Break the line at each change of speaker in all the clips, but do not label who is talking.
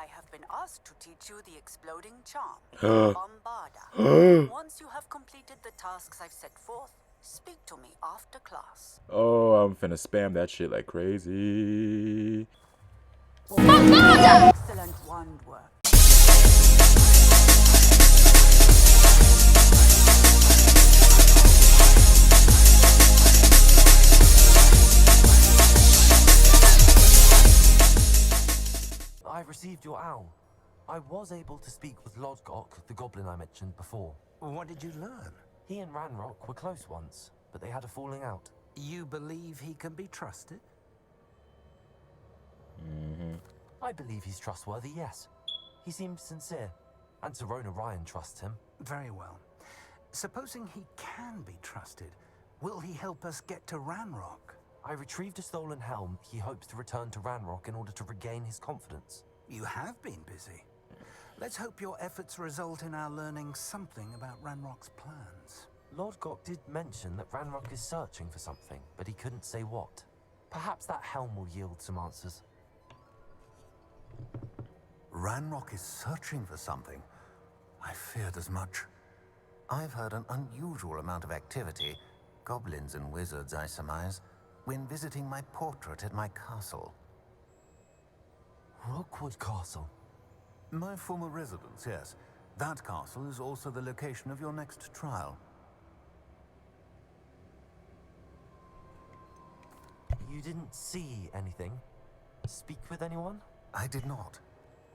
I have been asked to teach you the exploding charm, Bombarda. Once you have completed the tasks I've set forth, speak to me after class.
Oh, I'm finna spam that shit like crazy.
Bombarda! Excellent wand work.
I received your owl. I was able to speak with Lodgok, the goblin I mentioned before.
What did you learn?
He and Ranrock were close once, but they had a falling out.
You believe he can be trusted?
I believe he's trustworthy, yes. He seems sincere, and Serona Ryan trusts him.
Very well. Supposing he can be trusted, will he help us get to Ranrock?
I retrieved a stolen helm. He hopes to return to Ranrock in order to regain his confidence.
You have been busy. Let's hope your efforts result in our learning something about Ranrock's plans.
Lodgok did mention that Ranrock is searching for something, but he couldn't say what. Perhaps that helm will yield some answers.
Ranrock is searching for something. I feared as much. I've heard an unusual amount of activity, goblins and wizards, I surmise, when visiting my portrait at my castle.
Rookwood Castle?
My former residence, yes. That castle is also the location of your next trial.
You didn't see anything? Speak with anyone?
I did not.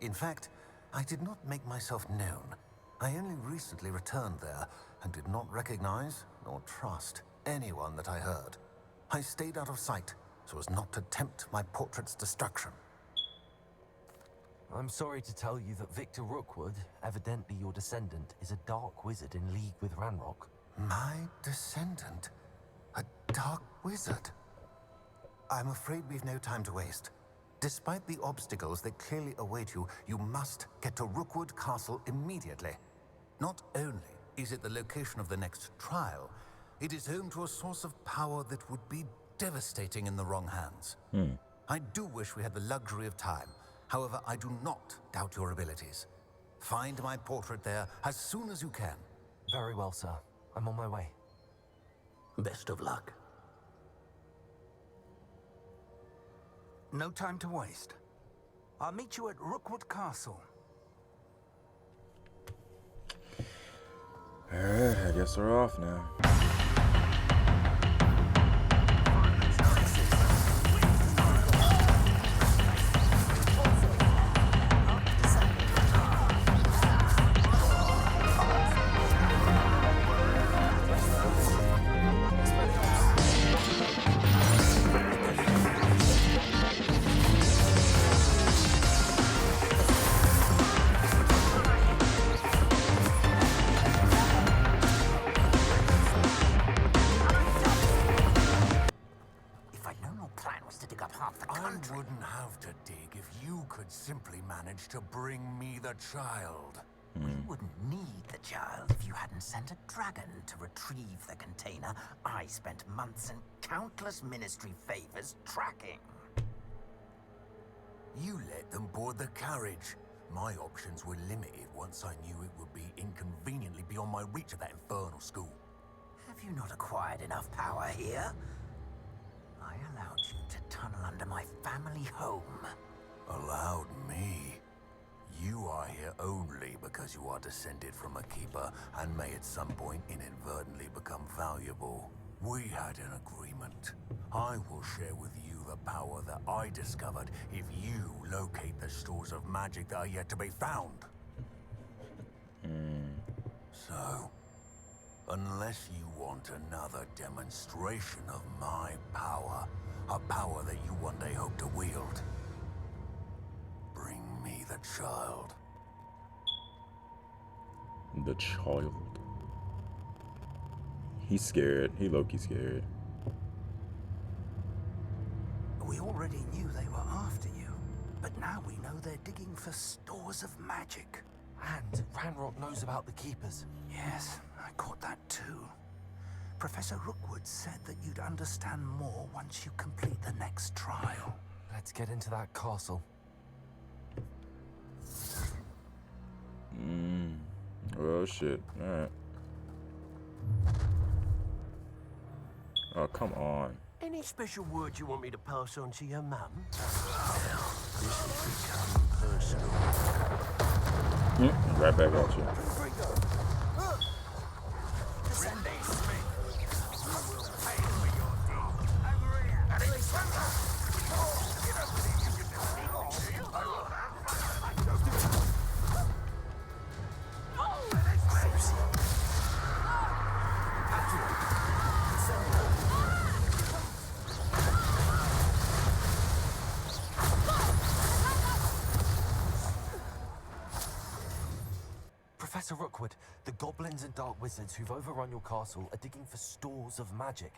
In fact, I did not make myself known. I only recently returned there and did not recognize nor trust anyone that I heard. I stayed out of sight so as not to tempt my portrait's destruction.
I'm sorry to tell you that Victor Rookwood, evidently your descendant, is a dark wizard in league with Ranrock.
My descendant? A dark wizard? I'm afraid we've no time to waste. Despite the obstacles that clearly await you, you must get to Rookwood Castle immediately. Not only is it the location of the next trial, it is home to a source of power that would be devastating in the wrong hands. I do wish we had the luxury of time. However, I do not doubt your abilities. Find my portrait there as soon as you can.
Very well, sir. I'm on my way.
Best of luck.
No time to waste. I'll meet you at Rookwood Castle.
Alright, I guess we're off now.
I wouldn't have to dig if you could simply manage to bring me the child.
We wouldn't need the child if you hadn't sent a dragon to retrieve the container I spent months and countless ministry favors tracking.
You let them board the carriage. My options were limited once I knew it would be inconveniently beyond my reach at that infernal school.
Have you not acquired enough power here? I allowed you to tunnel under my family home.
Allowed me? You are here only because you are descended from a keeper and may at some point inadvertently become valuable. We had an agreement. I will share with you the power that I discovered if you locate the stores of magic that are yet to be found. So, unless you want another demonstration of my power, a power that you one day hope to wield, bring me the child.
The child. He's scared. He low-key scared.
We already knew they were after you, but now we know they're digging for stores of magic.
And Ranrock knows about the Keepers.
Yes, I caught that too. Professor Rookwood said that you'd understand more once you complete the next trial.
Let's get into that castle.
Oh shit. Alright. Oh, come on.
Any special word you want me to pass on to your mum? This has become personal.
Right back at you.
Professor Rookwood, the goblins and dark wizards who've overrun your castle are digging for stores of magic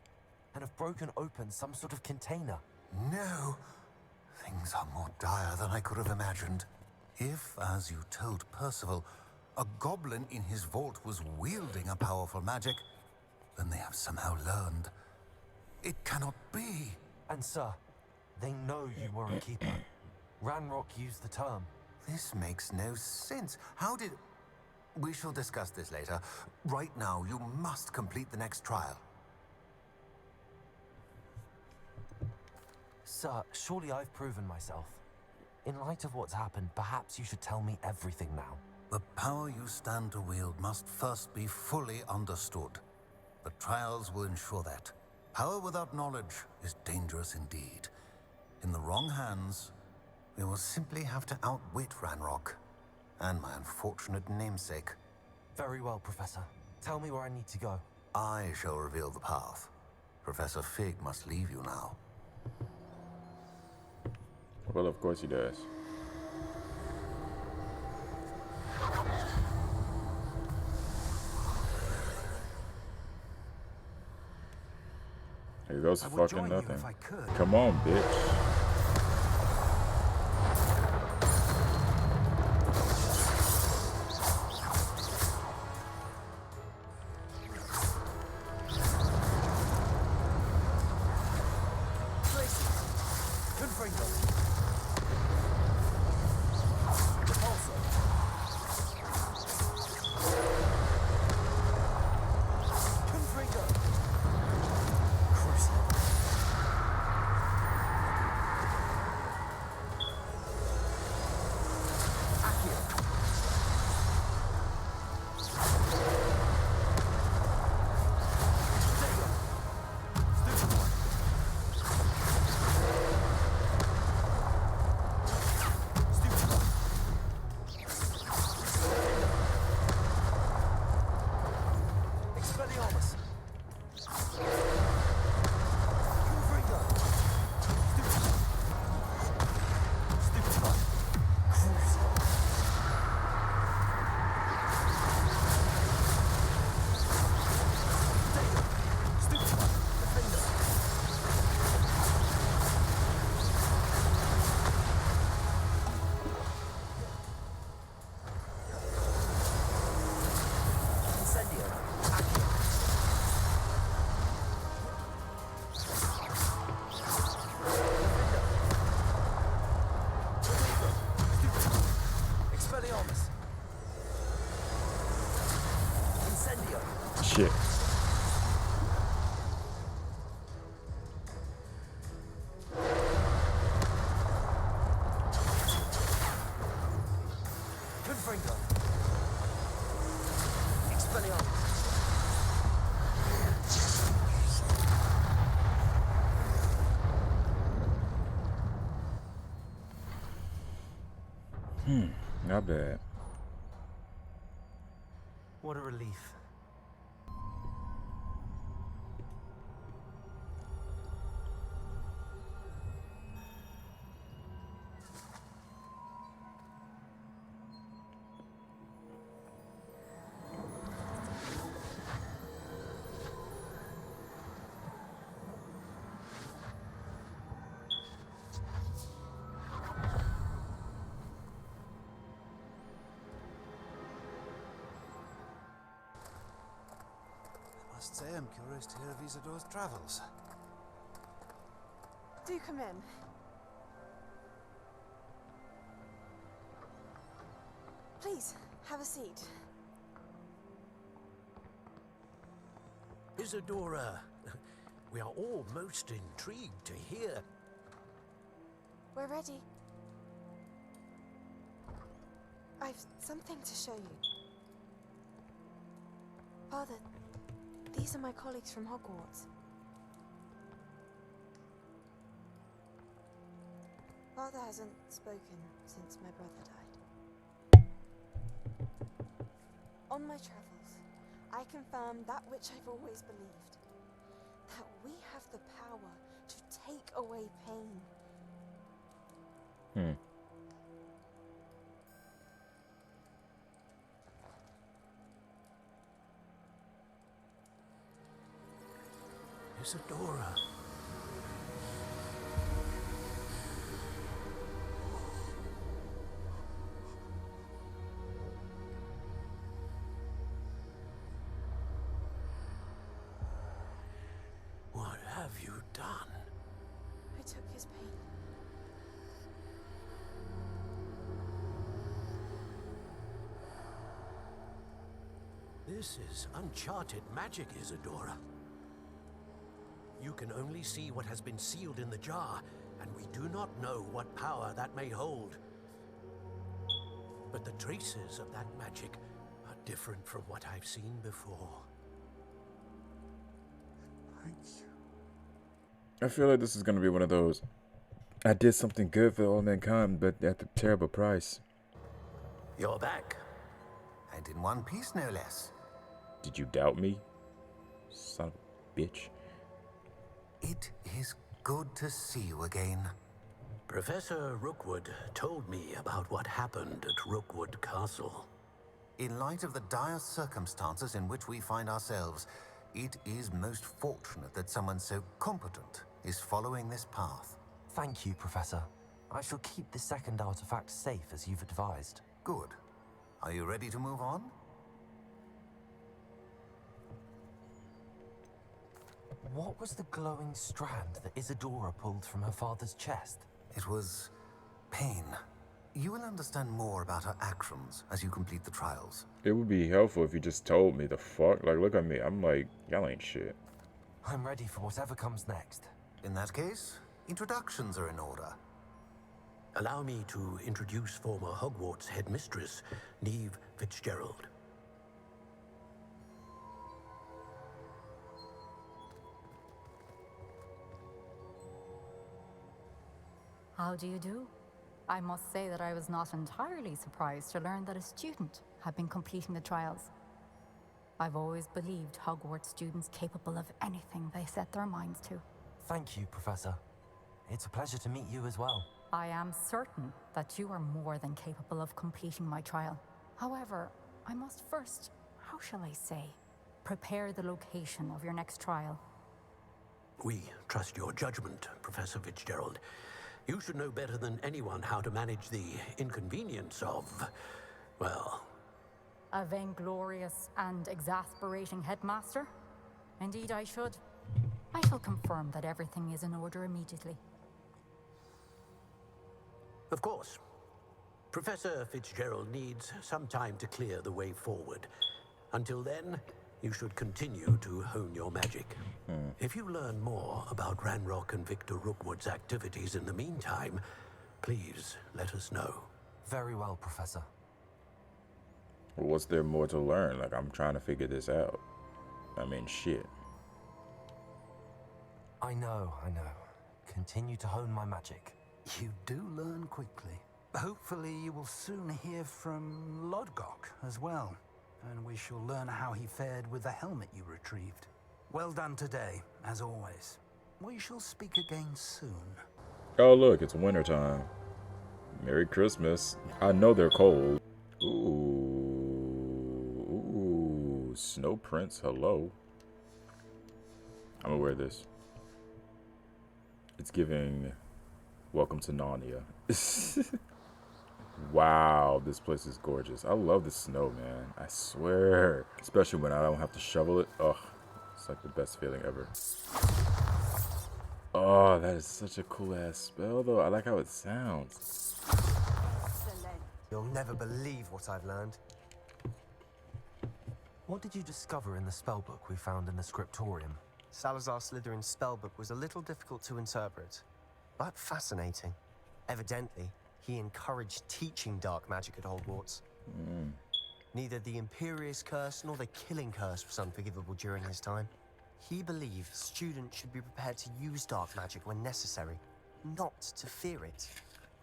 and have broken open some sort of container.
No. Things are more dire than I could have imagined. If, as you told Percival, a goblin in his vault was wielding a powerful magic, then they have somehow learned. It cannot be.
And sir, they know you were a keeper. Ranrock used the term.
This makes no sense. How did... We shall discuss this later. Right now, you must complete the next trial.
Sir, surely I've proven myself. In light of what's happened, perhaps you should tell me everything now.
The power you stand to wield must first be fully understood. The trials will ensure that. Power without knowledge is dangerous indeed. In the wrong hands, we will simply have to outwit Ranrock and my unfortunate namesake.
Very well, Professor. Tell me where I need to go.
I shall reveal the path. Professor Fig must leave you now.
Well, of course he does. Here goes
I would
fucking
join you
nothing.
if I could.
Come on, bitch. Shit.
Confringo. Expelliarmus.
Not bad.
What a relief.
I must say I'm curious to hear of Isidor's travels.
Do come in. Please, have a seat.
Isadora. We are all most intrigued to hear.
We're ready. I've something to show you. Father, these are my colleagues from Hogwarts. Father hasn't spoken since my brother died. On my travels, I confirmed that which I've always believed. That we have the power to take away pain.
Isadora. What have you done?
I took his pain.
This is uncharted magic, Isadora. You can only see what has been sealed in the jar, and we do not know what power that may hold. But the traces of that magic are different from what I've seen before.
I feel like this is gonna be one of those. I did something good for all mankind, but at a terrible price.
You're back.
And in one piece, no less.
Did you doubt me? Son of a bitch.
It is good to see you again.
Professor Rookwood told me about what happened at Rookwood Castle.
In light of the dire circumstances in which we find ourselves, it is most fortunate that someone so competent is following this path.
Thank you, Professor. I shall keep the second artifact safe as you've advised.
Good. Are you ready to move on?
What was the glowing strand that Isadora pulled from her father's chest?
It was pain. You will understand more about her actions as you complete the trials.
It would be helpful if you just told me the fuck. Like, look at me. I'm like, y'all ain't shit.
I'm ready for whatever comes next.
In that case, introductions are in order.
Allow me to introduce former Hogwarts headmistress, Neve Fitzgerald.
How do you do? I must say that I was not entirely surprised to learn that a student had been completing the trials. I've always believed Hogwarts students capable of anything they set their minds to.
Thank you, Professor. It's a pleasure to meet you as well.
I am certain that you are more than capable of completing my trial. However, I must first, how shall I say, prepare the location of your next trial.
We trust your judgment, Professor Fitzgerald. You should know better than anyone how to manage the inconvenience of, well...
A vainglorious and exasperating headmaster? Indeed I should. I shall confirm that everything is in order immediately.
Of course. Professor Fitzgerald needs some time to clear the way forward. Until then, you should continue to hone your magic. If you learn more about Ranrock and Victor Rookwood's activities in the meantime, please let us know.
Very well, Professor.
Well, what's there more to learn? Like, I'm trying to figure this out. I mean, shit.
I know. Continue to hone my magic.
You do learn quickly. Hopefully you will soon hear from Lodgok as well, and we shall learn how he fared with the helmet you retrieved. Well done today, as always. We shall speak again soon.
Oh, look, it's wintertime. Merry Christmas. I know they're cold. Ooh, Snow Prince, hello. I'm gonna wear this. It's giving welcome to Narnia. Wow, this place is gorgeous. I love the snow, man. I swear. Especially when I don't have to shovel it. Ugh, it's like the best feeling ever. Oh, that is such a cool ass spell, though. I like how it sounds.
You'll never believe what I've learned. What did you discover in the spellbook we found in the scriptorium?
Salazar Slytherin's spellbook was a little difficult to interpret, but fascinating. Evidently, he encouraged teaching dark magic at Hogwarts. Neither the Imperious Curse nor the Killing Curse was unforgivable during his time. He believed students should be prepared to use dark magic when necessary, not to fear it.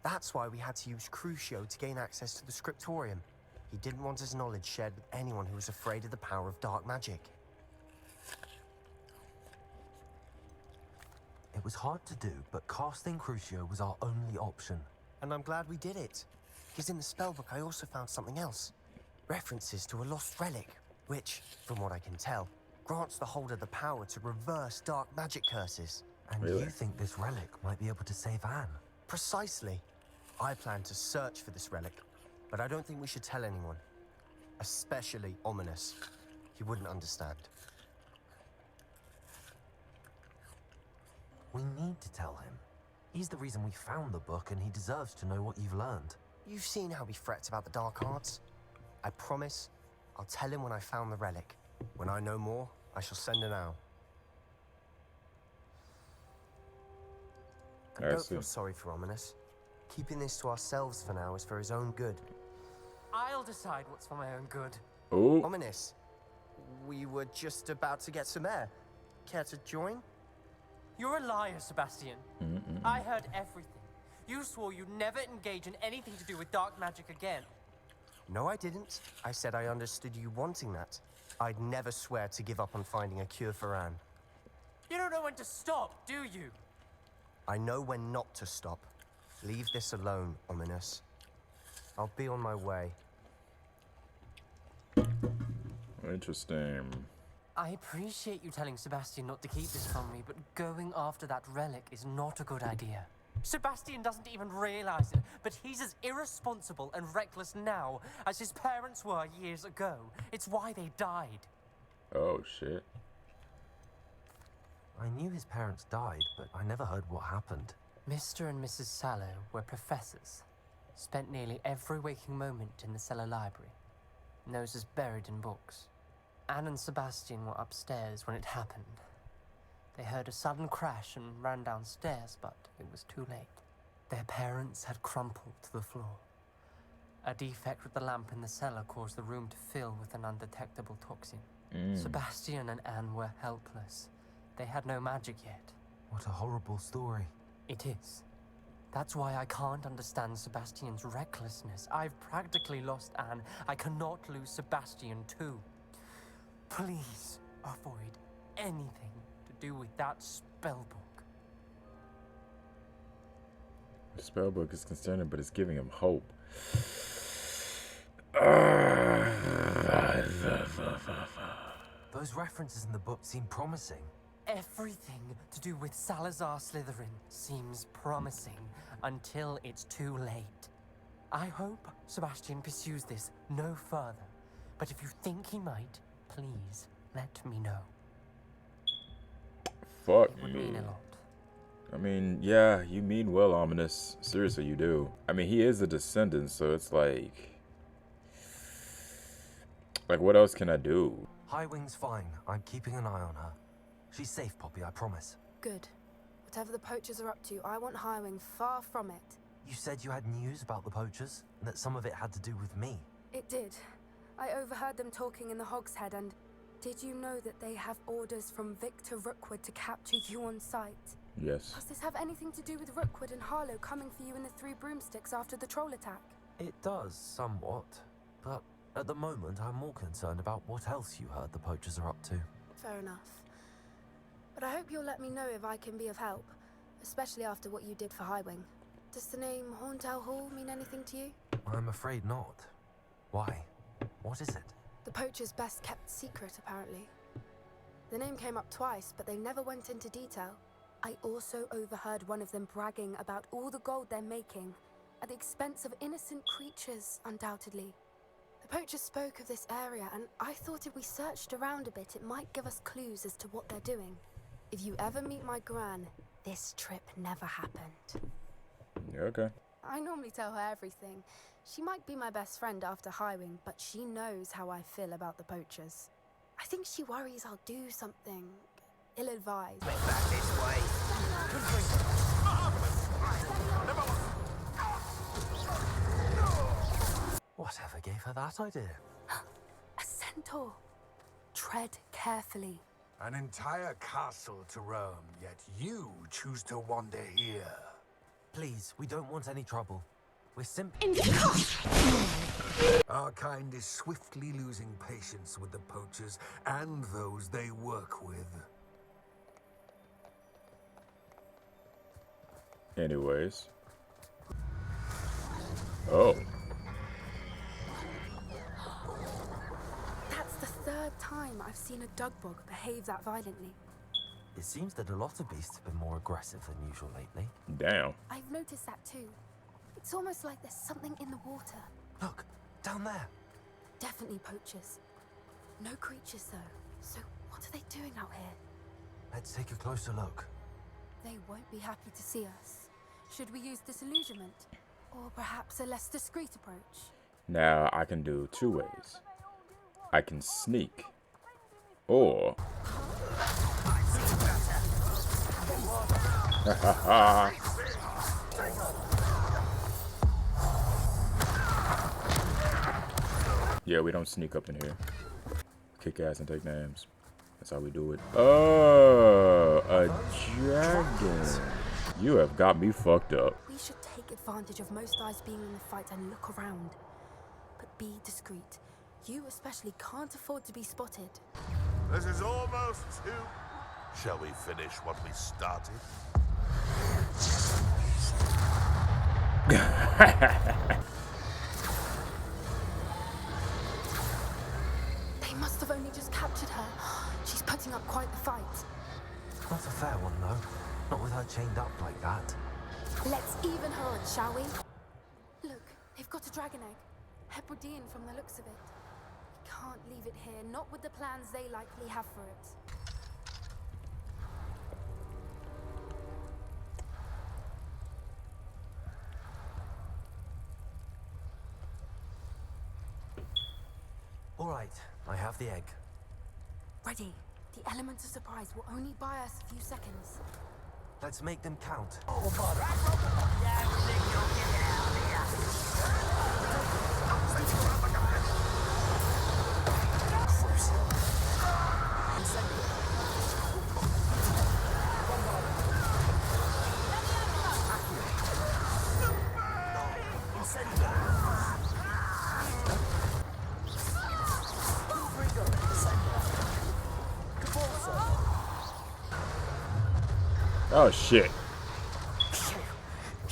That's why we had to use Crucio to gain access to the scriptorium. He didn't want his knowledge shared with anyone who was afraid of the power of dark magic.
It was hard to do, but casting Crucio was our only option.
And I'm glad we did it, because in the spellbook I also found something else. References to a lost relic, which, from what I can tell, grants the holder the power to reverse dark magic curses.
And
Really?
you think this relic might be able to save Anne?
Precisely. I plan to search for this relic, but I don't think we should tell anyone. Especially Ominous. He wouldn't understand.
We need to tell him. He's the reason we found the book, and he deserves to know what you've learned.
You've seen how he frets about the dark arts. I promise I'll tell him when I found the relic. When I know more, I shall send an owl. And
I
don't
see.
feel sorry for Ominous. Keeping this to ourselves for now is for his own good.
I'll decide what's for my own good.
Oh,
Ominous, we were just about to get some air. Care to join?
You're a liar, Sebastian. I heard everything. You swore you'd never engage in anything to do with dark magic again.
No, I didn't. I said I understood you wanting that. I'd never swear to give up on finding a cure for Anne.
You don't know when to stop, do you?
I know when not to stop. Leave this alone, Ominous. I'll be on my way.
interesting.
I appreciate you telling Sebastian not to keep this from me, but going after that relic is not a good idea. Sebastian doesn't even realize it, but he's as irresponsible and reckless now as his parents were years ago. It's why they died.
Oh, shit.
I knew his parents died, but I never heard what happened.
Mr. and Mrs. Sallow were professors. Spent nearly every waking moment in the cellar library. Noses buried in books. Anne and Sebastian were upstairs when it happened. They heard a sudden crash and ran downstairs, but it was too late. Their parents had crumpled to the floor. A defect with the lamp in the cellar caused the room to fill with an undetectable toxin. Sebastian and Anne were helpless. They had no magic yet.
What a horrible story.
It is. That's why I can't understand Sebastian's recklessness. I've practically lost Anne. I cannot lose Sebastian too. Please avoid anything to do with that spellbook.
The spellbook is concerning, but it's giving him hope.
Those references in the book seem promising.
Everything to do with Salazar Slytherin seems promising until it's too late. I hope Sebastian pursues this no further, but if you think he might, please let me know.
Fuck
It would
me.
mean a lot.
I mean, yeah, you mean well, Ominous. Seriously, you do. I mean, he is a descendant, so it's like, what else can I do?
Highwing's fine. I'm keeping an eye on her. She's safe, Poppy, I promise.
Good. Whatever the poachers are up to, I want Highwing far from it.
You said you had news about the poachers, and that some of it had to do with me.
It did. I overheard them talking in the Hogshead, and did you know that they have orders from Victor Rookwood to capture you on sight?
Yes.
Does this have anything to do with Rookwood and Harlow coming for you in the Three Broomsticks after the troll attack?
It does, somewhat. But at the moment, I'm more concerned about what else you heard the poachers are up to.
Fair enough. But I hope you'll let me know if I can be of help, especially after what you did for Highwing. Does the name Horntail Hall mean anything to you?
I'm afraid not. Why? What is it?
The poacher's best kept secret, apparently. The name came up twice, but they never went into detail. I also overheard one of them bragging about all the gold they're making, at the expense of innocent creatures, undoubtedly. The poacher spoke of this area, and I thought if we searched around a bit, it might give us clues as to what they're doing. If you ever meet my gran, this trip never happened.
Yeah, okay.
I normally tell her everything. She might be my best friend after Highwing, but she knows how I feel about the poachers. I think she worries I'll do something ill-advised.
Back this way.
Whatever gave her that idea?
A centaur. Tread carefully.
An entire castle to roam, yet you choose to wander here.
Please, we don't want any trouble. We're simply...
Our kind is swiftly losing patience with the poachers and those they work with.
Anyways. Oh.
That's the third time I've seen a dugbog behave that violently.
It seems that a lot of beasts have been more aggressive than usual lately.
Damn.
I've noticed that too. It's almost like there's something in the water.
Look, down there.
Definitely poachers. No creatures though. So what are they doing out here?
Let's take a closer look.
They won't be happy to see us. Should we use disillusionment? Or perhaps a less discreet approach?
Now I can do two ways. I can sneak. Or yeah, we don't sneak up in here. Kick ass and take names. That's how we do it. Oh, a dragon. You have got me fucked up.
We should take advantage of most eyes being in the fight and look around. But be discreet. You especially can't afford to be spotted.
This is almost too... Shall we finish what we started?
They must have only just captured her. She's putting up quite the fight.
Not a fair one, though. Not with her chained up like that.
Let's even her on, shall we? Look, they've got a dragon egg. Hebridean from the looks of it. We can't leave it here, not with the plans they likely have for it.
All right, I have the egg.
Ready. The element of surprise will only buy us a few seconds.
Let's make them count.
Oh shit.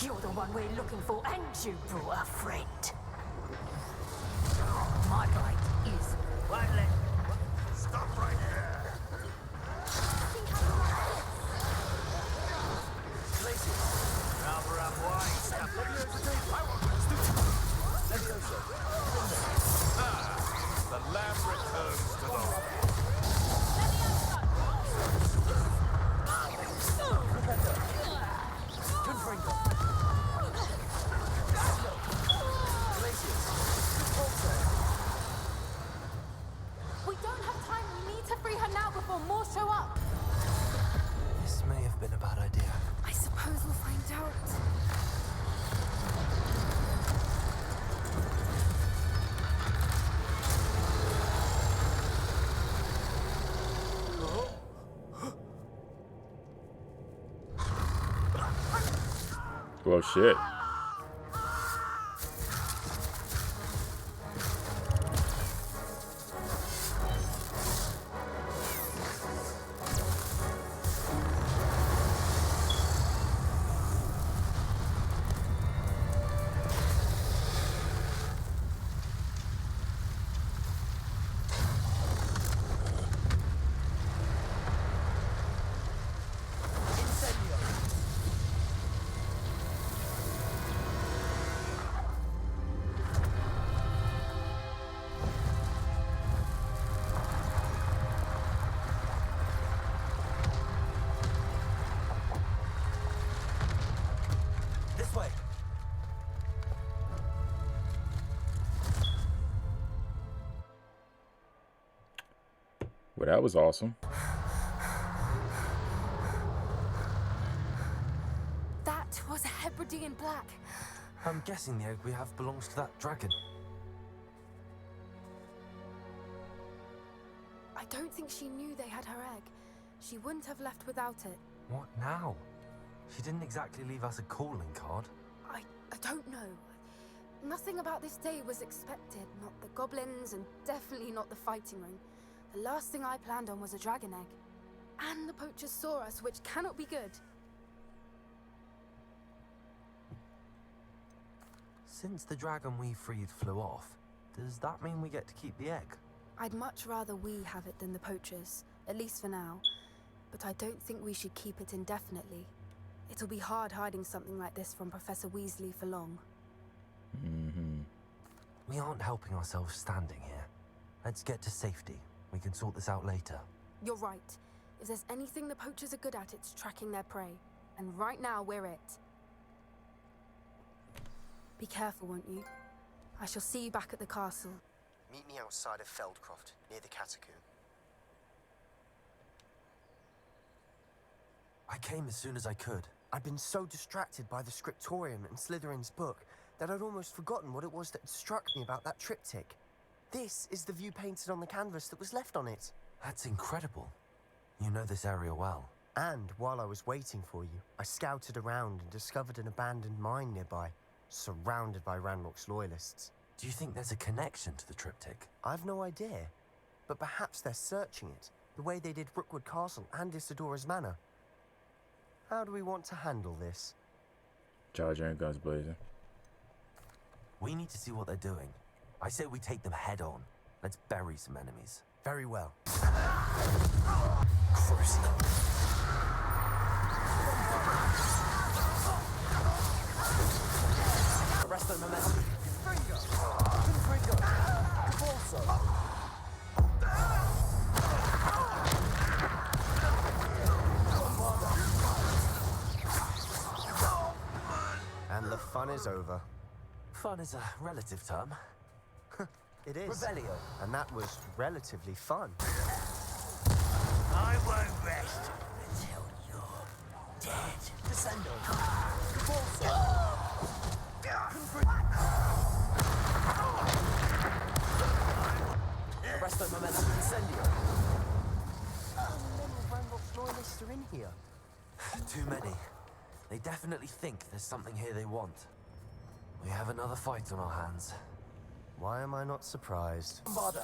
You're the one we're looking for, and you brought a friend. My guide is Riley.
Stop right there! The lamb returns to the...
We don't have time. We need to free her now before more show up.
This may have been a bad idea.
I suppose we'll find out.
Well, shit. Well, that was awesome.
That was a Hebridean black.
I'm guessing the egg we have belongs to that dragon.
I don't think she knew they had her egg. She wouldn't have left without it.
What now? She didn't exactly leave us a calling card.
I don't know. Nothing about this day was expected. Not the goblins, and definitely not the fighting ring. The last thing I planned on was a dragon egg. And the poachers saw us, which cannot be good.
Since the dragon we freed flew off, does that mean we get to keep the egg?
I'd much rather we have it than the poachers, at least for now. But I don't think we should keep it indefinitely. It'll be hard hiding something like this from Professor Weasley for long.
We aren't helping ourselves standing here. Let's get to safety. We can sort this out later.
You're right. If there's anything the poachers are good at, it's tracking their prey. And right now, we're it. Be careful, won't you? I shall see you back at the castle.
Meet me outside of Feldcroft, near the catacomb.
I came as soon as I could.
I'd been so distracted by the scriptorium and Slytherin's book that I'd almost forgotten what it was that struck me about that triptych. This is the view painted on the canvas that was left on it.
That's incredible. You know this area well.
And while I was waiting for you, I scouted around and discovered an abandoned mine nearby, surrounded by Ranrock's loyalists.
Do you think there's a connection to the triptych?
I've no idea, but perhaps they're searching it, the way they did Rookwood Castle and Isidora's Manor. How do we want to handle this?
Charger and guns blazing.
We need to see what they're doing. I say we take them head on. Let's bury some enemies.
Very well.
Cruising. Arrest their momentum.
And the fun is over.
Fun is a relative term.
It is.
Revelio.
And that was relatively fun.
I won't rest until you're dead.
Descendo. Arrest their momentum. Incendio.
How many Ranrock's loyalists are in here?
Too many. They definitely think there's something here they want. We have another fight on our hands.
Why am I not surprised?
Bombarda.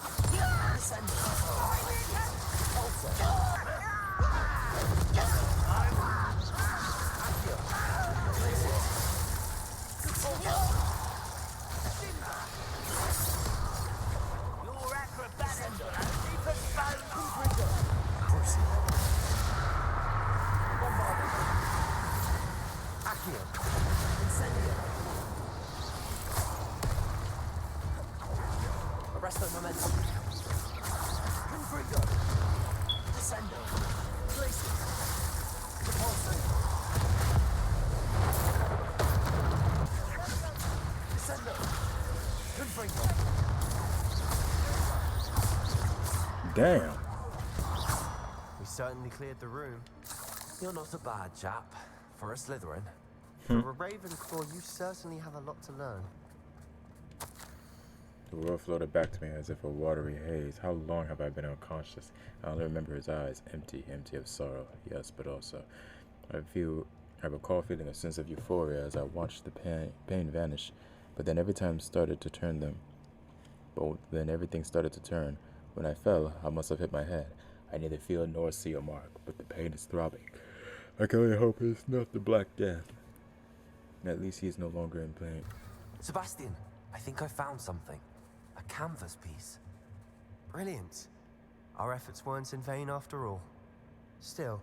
Your acrobatics will keep us both.
Accio. Incendio. Arrest their momentum. Confringo. Descendo. Glacier. Repulsor. Descendo. Confringo.
Damn.
We certainly cleared the room.
You're not a bad chap. For a Slytherin.
For a Ravenclaw, you certainly have a lot to learn.
The world floated back to me as if a watery haze. How long have I been unconscious? I only remember his eyes, empty of sorrow. Yes, but also, I recall feeling a sense of euphoria as I watched the pain vanish. But then everything started to turn. When I fell, I must have hit my head. I neither feel nor see a mark, but the pain is throbbing. I can only hope it's not the Black Death. At least he is no longer in pain.
Sebastian, I think I found something. A canvas piece.
Brilliant. Our efforts weren't in vain after all. Still,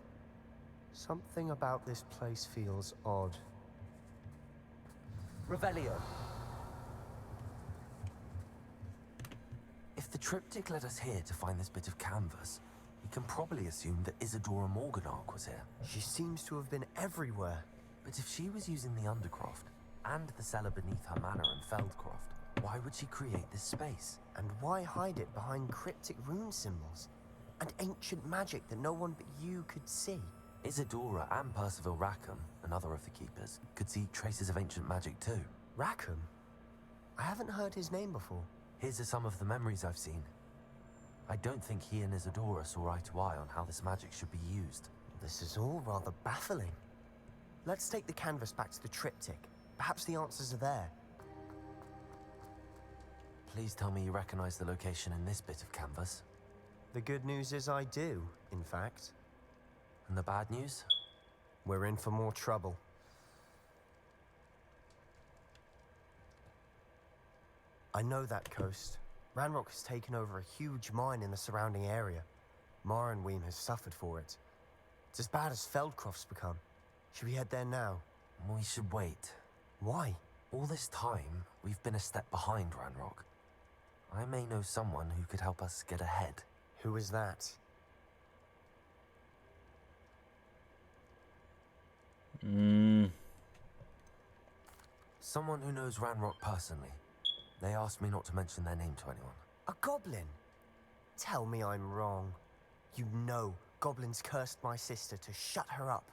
something about this place feels odd.
Revelio. If the triptych led us here to find this bit of canvas, we can probably assume that Isidora Morganach was here.
She seems to have been everywhere.
But if she was using the Undercroft and the cellar beneath her manor in Feldcroft, why would she create this space?
And why hide it behind cryptic rune symbols? and ancient magic that no one but you could see.
Isadora and Percival Rackham, another of the keepers, could see traces of ancient magic too.
Rackham? I haven't heard his name before.
His are some of the memories I've seen. I don't think he and Isadora saw eye to eye on how this magic should be used.
This is all rather baffling. Let's take the canvas back to the triptych. Perhaps the answers are there.
Please tell me you recognize the location in this bit of canvas.
The good news is I do, in fact.
And the bad news?
We're in for more trouble. I know that coast. Ranrock has taken over a huge mine in the surrounding area. Mornweem has suffered for it. It's as bad as Feldcroft's become. Should we head there now?
We should wait.
Why?
All this time, we've been a step behind Ranrock. I may know someone who could help us get ahead.
Who is that?
Someone who knows Ranrock personally. They asked me not to mention their name to anyone.
A goblin? Tell me I'm wrong. You know goblins cursed my sister to shut her up.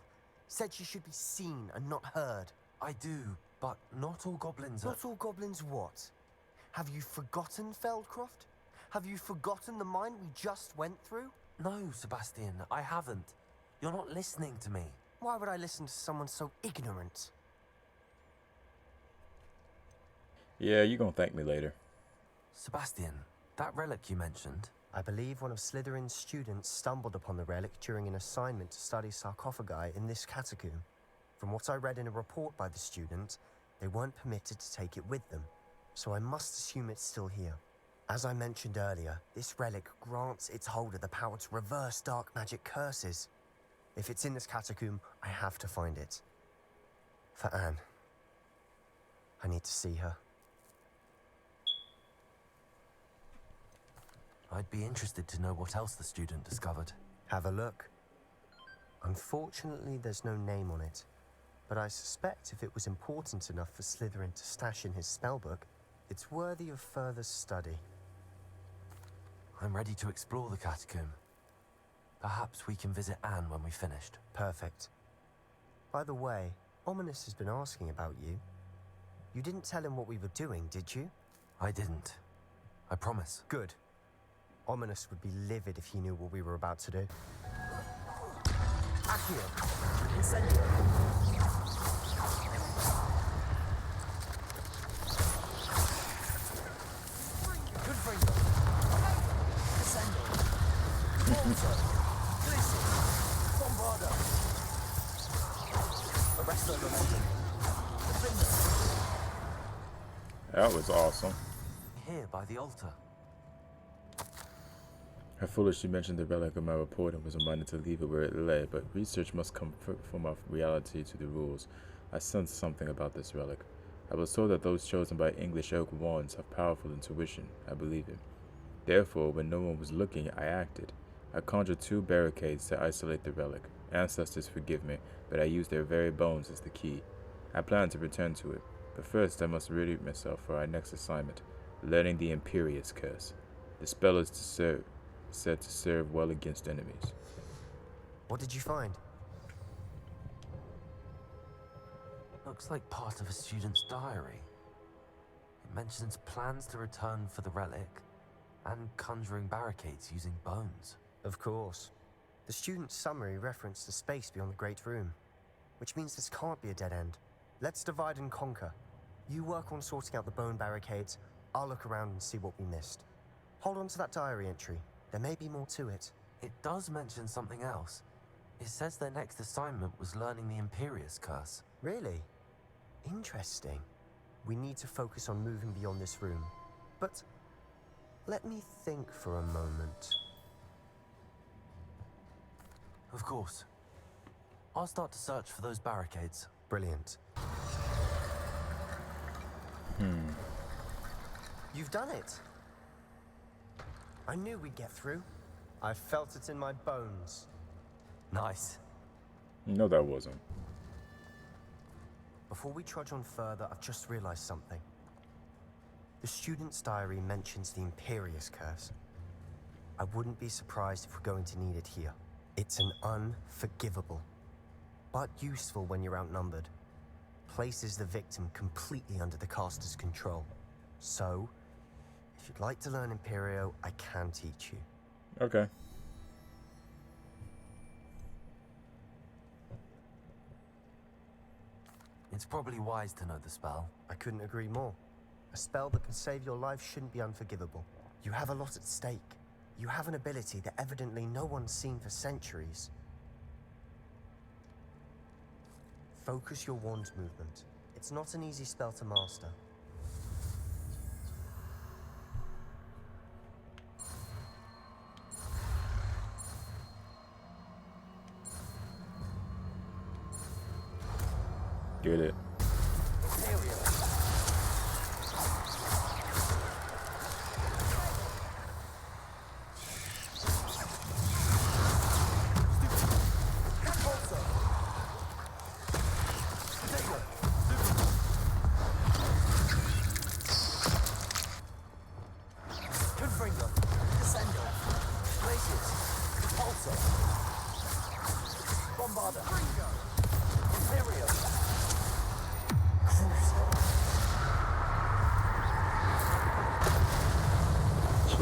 Said she should be seen and not heard.
I do, but not all goblins are...
Not all goblins what? Have you forgotten Feldcroft? Have you forgotten the mine we just went through?
No, Sebastian, I haven't. You're not listening to me.
Why would I listen to someone so ignorant?
Yeah, you're gonna thank me later.
Sebastian, that relic you mentioned...
I believe one of Slytherin's students stumbled upon the relic during an assignment to study sarcophagi in this catacomb. From what I read in a report by the student, they weren't permitted to take it with them, so I must assume it's still here. As I mentioned earlier, this relic grants its holder the power to reverse dark magic curses. If it's in this catacomb, I have to find it. For Anne. I need to see her.
I'd be interested to know what else the student discovered.
Have a look. Unfortunately, there's no name on it, but I suspect if it was important enough for Slytherin to stash in his spellbook, it's worthy of further study.
I'm ready to explore the catacomb. Perhaps we can visit Anne when we've finished.
Perfect. By the way, Ominous has been asking about you. You didn't tell him what we were doing, did you?
I didn't. I promise.
Good. Ominous would be livid if he knew what we were about to do. Accio! Incendio! Good Fringo! Descendo! Volto! Glissy! Bombardo! Arresto momentum! Defender!
That was awesome.
Here by the altar.
I foolishly mentioned the relic in my report and was reminded to leave it where it lay, but research must come from our reality to the rules. I sensed something about this relic. I was told that those chosen by English oak wands have powerful intuition. I believe it. Therefore, when no one was looking, I acted. I conjured 2 barricades to isolate the relic. Ancestors forgive me, but I used their very bones as the key. I plan to return to it, but first I must ready myself for our next assignment, learning the Imperious Curse. The spell is said to serve well against enemies.
What did you find?
Looks like part of a student's diary. It mentions plans to return for the relic and conjuring barricades using bones.
Of course. The student's summary referenced the space beyond the Great Room, which means this can't be a dead end. Let's divide and conquer. You work on sorting out the bone barricades, I'll look around and see what we missed. Hold on to that diary entry. There may be more to it.
It does mention something else. It says their next assignment was learning the Imperious Curse.
Really? Interesting. We need to focus on moving beyond this room. But let me think for a moment.
Of course. I'll start to search for those barricades.
Brilliant. You've done it. I knew we'd get through. I felt it in my bones.
Nice.
No, that wasn't.
Before we trudge on further, I've just realized something. The student's diary mentions the Imperious Curse. I wouldn't be surprised if we're going to need it here. It's an unforgivable, but useful when you're outnumbered. Places the victim completely under the caster's control. So, if you'd like to learn Imperio, I can teach you.
Okay.
It's probably wise to know the spell.
I couldn't agree more. A spell that can save your life shouldn't be unforgivable. You have a lot at stake. You have an ability that evidently no one's seen for centuries. Focus your wand movement. It's not an easy spell to master.
Get it.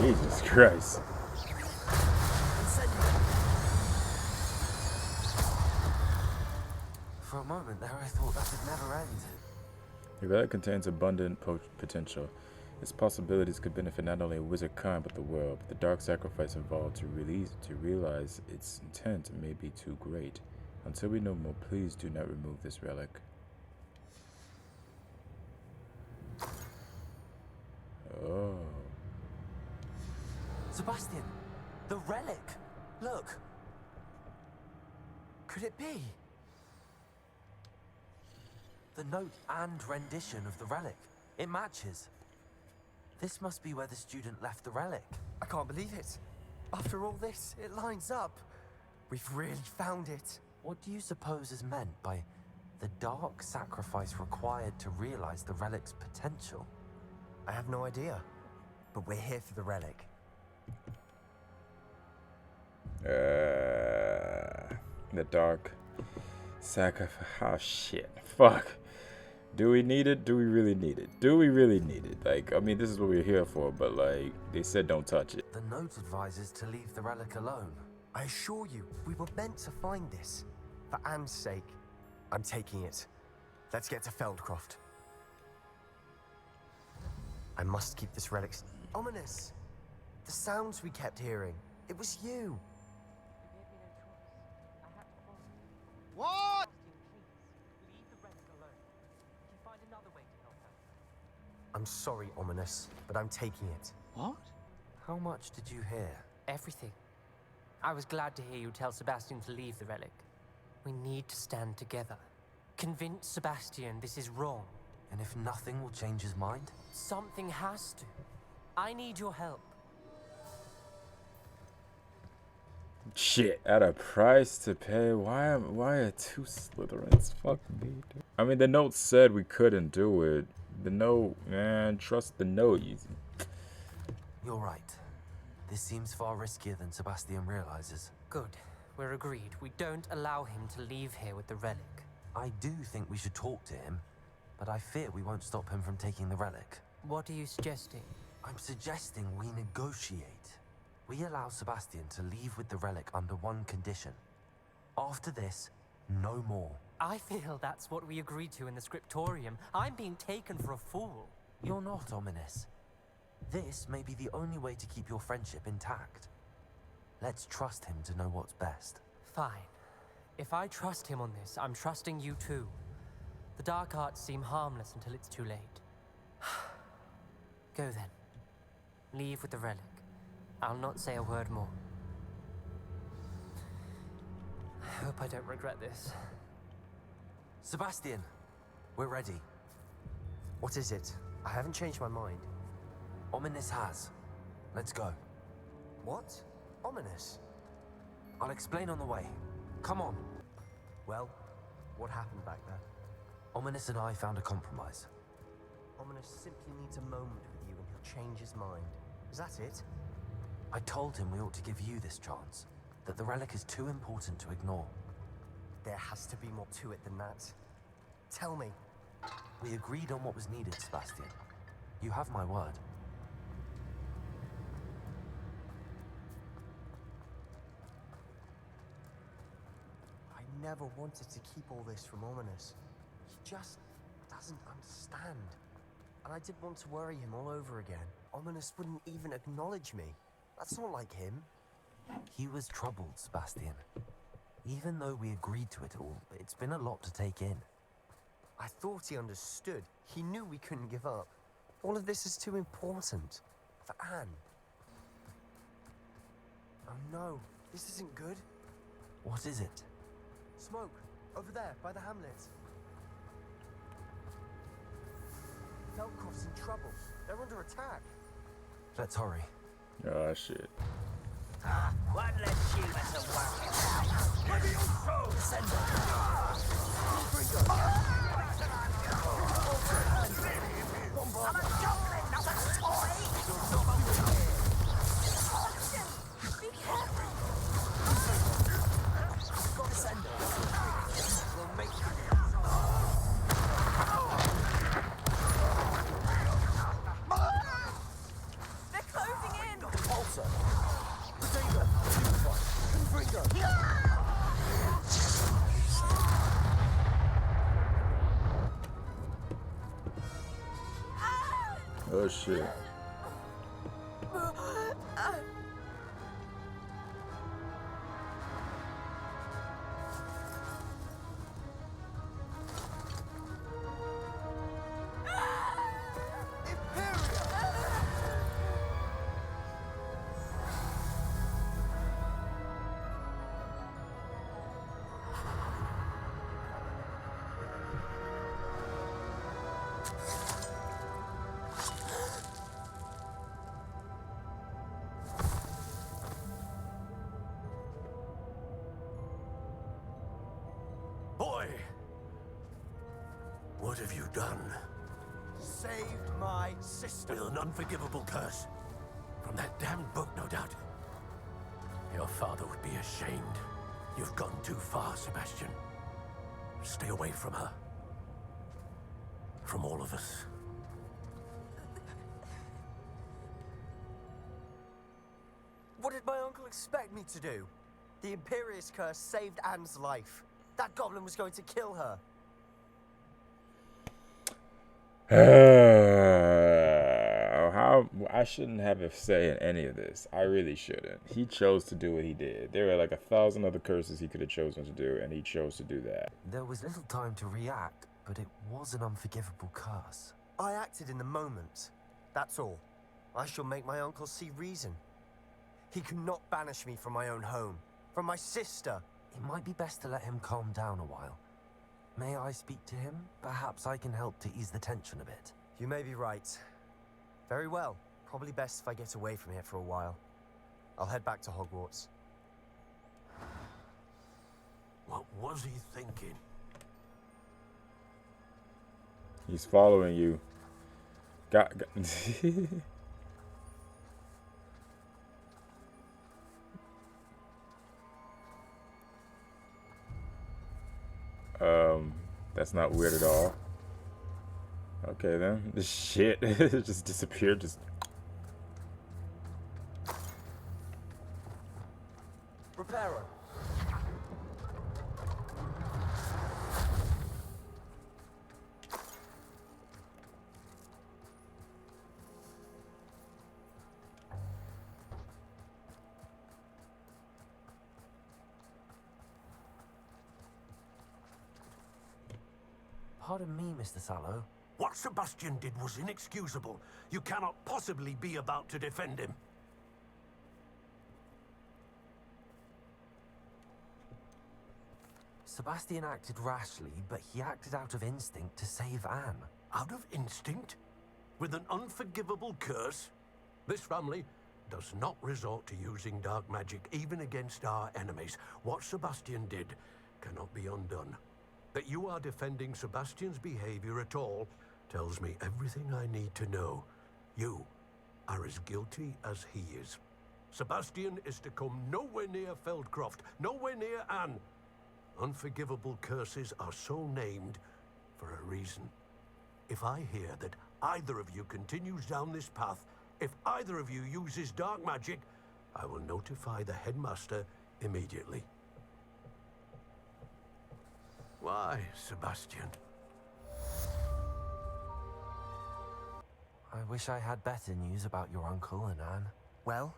Jesus Christ.
For a moment there, I thought that would never end.
The relic contains abundant potential. Its possibilities could benefit not only a wizard kind but the world. But the dark sacrifice involved to realize its intent may be too great. Until we know more, please do not remove this relic. Oh.
Sebastian, the relic! Look! Could it be? The note and rendition of the relic. It matches. This must be where the student left the relic.
I can't believe it. After all this, it lines up. We've really found it.
What do you suppose is meant by the dark sacrifice required to realize the relic's potential?
I have no idea, but we're here for the relic.
The dark sacrifice. Oh shit. Fuck. Do we need it? Do we really need it? Do we really need it? Like, I mean, this is what we're here for, but like, they said don't touch it.
The note advises to leave the relic alone.
I assure you, we were meant to find this. For Anne's sake, I'm taking it. Let's get to Feldcroft. I must keep this relic ominous. The sounds we kept hearing. It was you.
What? Leave the relic alone. You can find another way to help her.
I'm sorry, Ominous, but I'm taking it.
What?
How much did you hear?
Everything. I was glad to hear you tell Sebastian to leave the relic. We need to stand together. Convince Sebastian this is wrong.
And if nothing will change his mind?
Something has to. I need your help.
Shit, at a price to pay. Why are two Slytherins? Fuck me, dude. I mean, the note said we couldn't do it. The note, man, trust the note.
You're right. This seems far riskier than Sebastian realizes.
Good. We're agreed. We don't allow him to leave here with the relic.
I do think we should talk to him, but I fear we won't stop him from taking the relic.
What are you suggesting?
I'm suggesting we negotiate. We allow Sebastian to leave with the relic under one condition. After this, no more.
I feel that's what we agreed to in the scriptorium. I'm being taken for a fool.
You're not, Ominous. This may be the only way to keep your friendship intact. Let's trust him to know what's best.
Fine. If I trust him on this, I'm trusting you too. The dark arts seem harmless until it's too late. Go then. Leave with the relic. I'll not say a word more. I hope I don't regret this.
Sebastian, we're ready.
What is it? I haven't changed my mind.
Ominous has. Let's go.
What? Ominous?
I'll explain on the way. Come on.
Well, what happened back there?
Ominous and I found a compromise.
Ominous simply needs a moment with you and he'll change his mind. Is that it?
I told him we ought to give you this chance, that the relic is too important to ignore.
There has to be more to it than that. Tell me.
We agreed on what was needed, Sebastian. You have my word.
I never wanted to keep all this from Ominous. He just doesn't understand. And I didn't want to worry him all over again. Ominous wouldn't even acknowledge me. That's not like him.
He was troubled, Sebastian. Even though we agreed to it all, it's been a lot to take in.
I thought he understood. He knew we couldn't give up. All of this is too important. For Anne. Oh no, this isn't good.
What is it?
Smoke, over there, by the hamlet. Velkov's in trouble. They're under attack.
Let's hurry.
Oh, shit.
One less human to work it out. Let me also send I'm a goblin, not a toy! Be careful! Send we'll make They're closing in!
Pulsar! Potato! Confringo!
Oh, shit.
Boy! What have you done?
Saved my sister.
With an unforgivable curse. From that damned book, no doubt. Your father would be ashamed. You've gone too far, Sebastian. Stay away from her. From all of us.
What did my uncle expect me to do? The Imperious curse saved Anne's life. That goblin was going to kill her.
How I shouldn't have a say in any of this. I really shouldn't. He chose to do what he did. There were like 1,000 other curses he could have chosen to do, and he chose to do that.
There was little time to react, but it was an unforgivable curse.
I acted in the moment. That's all. I shall make my uncle see reason. He cannot banish me from my own home. From my sister.
It might be best to let him calm down a while. May I speak to him? Perhaps I can help to ease the tension a bit.
You may be right. Very well. Probably best if I get away from here for a while. I'll head back to Hogwarts.
What was he thinking?
He's following you. Got that's not weird at all. Okay then. This shit it just disappeared. Just
Reparo.
Pardon me, Mr. Sallow.
What Sebastian did was inexcusable. You cannot possibly be about to defend him.
Sebastian acted rashly, but he acted out of instinct to save Anne.
Out of instinct? With an unforgivable curse? This family does not resort to using dark magic even against our enemies. What Sebastian did cannot be undone. That you are defending Sebastian's behavior at all tells me everything I need to know. You are as guilty as he is. Sebastian is to come nowhere near Feldcroft, nowhere near Anne. Unforgivable curses are so named for a reason. If I hear that either of you continues down this path, if either of you uses dark magic, I will notify the headmaster immediately. Why, Sebastian?
I wish I had better news about your uncle and Anne.
Well,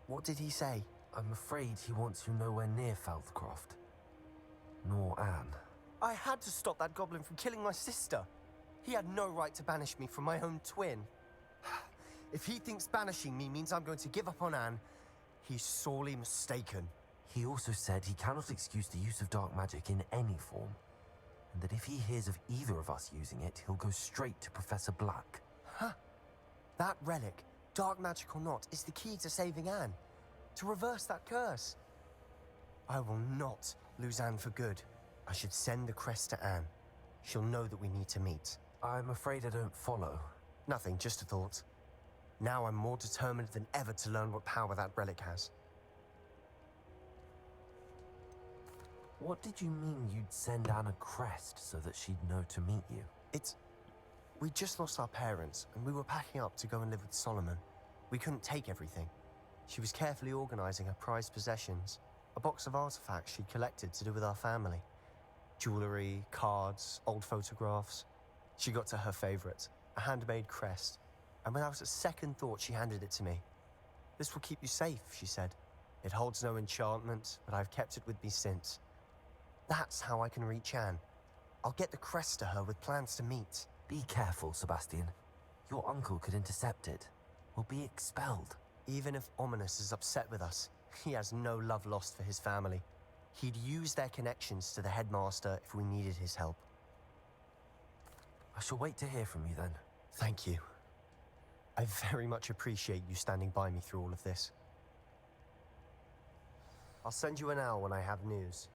what did he say?
I'm afraid he wants you nowhere near Feldcroft. Nor Anne.
I had to stop that goblin from killing my sister. He had no right to banish me from my own twin. If he thinks banishing me means I'm going to give up on Anne, he's sorely mistaken.
He also said he cannot excuse the use of dark magic in any form, and that if he hears of either of us using it, he'll go straight to Professor Black.
Huh. That relic, dark magic or not, is the key to saving Anne. To reverse that curse. I will not lose Anne for good. I should send the crest to Anne. She'll know that we need to meet.
I'm afraid I don't follow.
Nothing, just a thought. Now I'm more determined than ever to learn what power that relic has.
What did you mean you'd send Anne a crest so that she'd know to meet you?
We just lost our parents, and we were packing up to go and live with Solomon. We couldn't take everything. She was carefully organizing her prized possessions, a box of artifacts she'd collected to do with our family. Jewelry, cards, old photographs. She got to her favorite, a handmade crest, and without a second thought she handed it to me. "This will keep you safe," she said. "It holds no enchantment, but I've kept it with me since. That's how I can reach Anne. I'll get the crest to her with plans to meet."
Be careful, Sebastian. Your uncle could intercept it. We'll be expelled.
Even if Ominous is upset with us, he has no love lost for his family. He'd use their connections to the headmaster if we needed his help.
I shall wait to hear from you then.
Thank you. I very much appreciate you standing by me through all of this. I'll send you an owl when I have news.